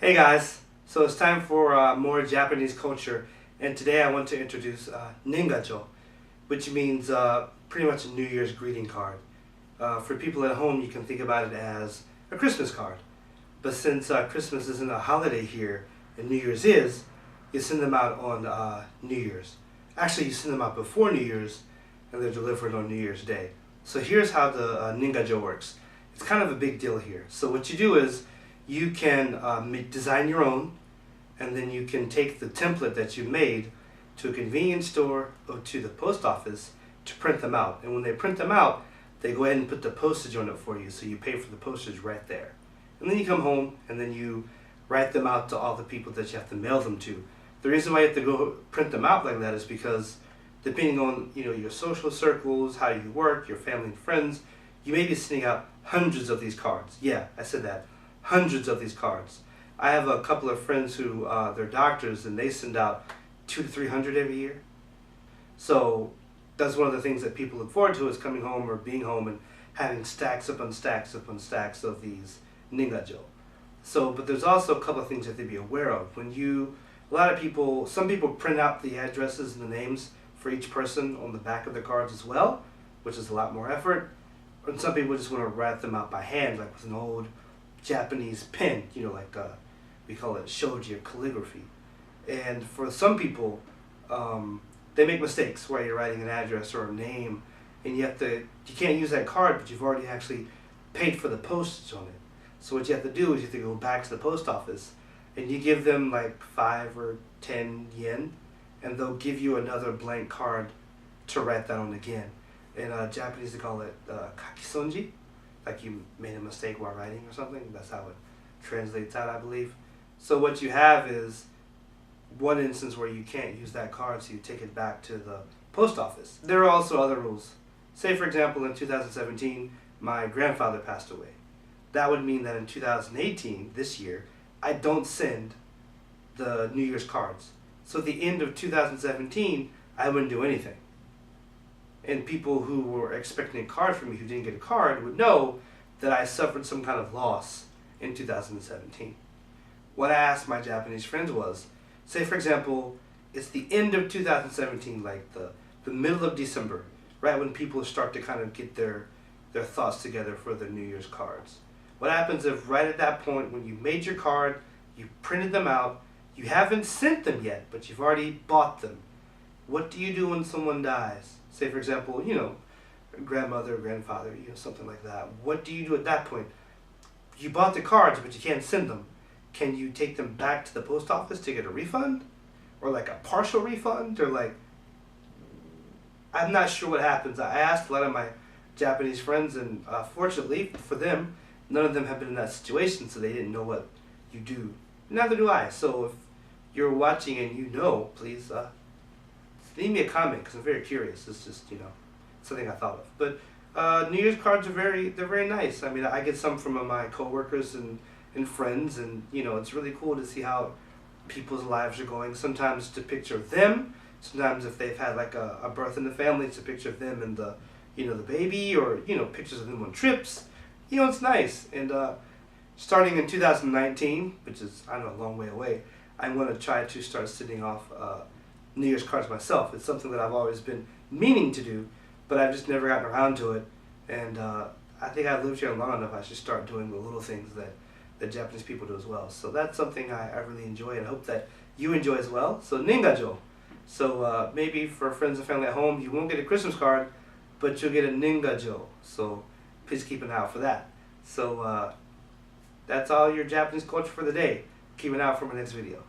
Hey guys, so it's time for more Japanese culture, and today I want to introduce Ningajo, which means pretty much a New Year's greeting card. For people at home, you can think about it as a Christmas card, but since Christmas isn't a holiday here and New Year's is, you send them out on New Year's. Actually, you send them out before New Year's, and they're delivered on New Year's Day. So here's how the Ningajo works. It's kind of a big deal here. So what you do is you can design your own, and then you can take the template that you made to a convenience store or to the post office to print them out. And when they print them out, they go ahead and put the postage on it for you, so you pay for the postage right there. And then you come home and then you write them out to all the people that you have to mail them to. The reason why you have to go print them out like that is because depending on your social circles, how you work, your family and friends, you may be sending out hundreds of these cards. Yeah, I said that. Hundreds of these cards. I have a couple of friends who they're doctors, and they send out 200 to 300 every year. So that's one of the things that people look forward to, is coming home or being home and having stacks upon stacks upon stacks of these ningajo. So, but there's also a couple of things you have to be aware of. Some people print out the addresses and the names for each person on the back of the cards as well, which is a lot more effort. And some people just want to write them out by hand, like with an old Japanese pen, like we call it shoji or calligraphy. And for some people, they make mistakes where you're writing an address or a name, and you can't use that card, but you've already actually paid for the postage on it. So what you have to do is you have to go back to the post office, and you give them like 5 or 10 yen, and they'll give you another blank card to write that on again. In Japanese, they call it kakisonji, like you made a mistake while writing or something. That's how it translates out, I believe. So what you have is one instance where you can't use that card, so you take it back to the post office. There are also other rules. Say, for example, in 2017, my grandfather passed away. That would mean that in 2018, this year, I don't send the New Year's cards. So at the end of 2017, I wouldn't do anything. And people who were expecting a card from me who didn't get a card would know that I suffered some kind of loss in 2017. What I asked my Japanese friends was, say for example, it's the end of 2017, like the middle of December, right when people start to kind of get their thoughts together for their New Year's cards. What happens if right at that point when you made your card, you printed them out, you haven't sent them yet, but you've already bought them? What do you do when someone dies? Say for example, grandmother, grandfather, something like that. What do you do at that point? You bought the cards, but you can't send them. Can you take them back to the post office to get a refund? Or like a partial refund? Or like, I'm not sure what happens. I asked a lot of my Japanese friends, and fortunately for them, none of them have been in that situation, so they didn't know what you do. Neither do I. So if you're watching and you know, please leave me a comment, because I'm very curious. It's just, something I thought of. But New Year's cards they're very nice. I mean, I get some from my coworkers and friends, and it's really cool to see how people's lives are going. Sometimes it's a picture of them. Sometimes if they've had like a birth in the family, it's a picture of them and the baby, or pictures of them on trips. It's nice. And starting in 2019, which is, I don't know, a long way away, I'm going to try to start sending off New Year's cards myself. It's something that I've always been meaning to do, but I've just never gotten around to it. And I think I've lived here long enough, I should start doing the little things that Japanese people do as well. So that's something I really enjoy, and I hope that you enjoy as well. So ningajo. So maybe for friends and family at home, you won't get a Christmas card, but you'll get a ningajo. So please keep an eye out for that. So that's all your Japanese culture for the day. Keep an eye out for my next video.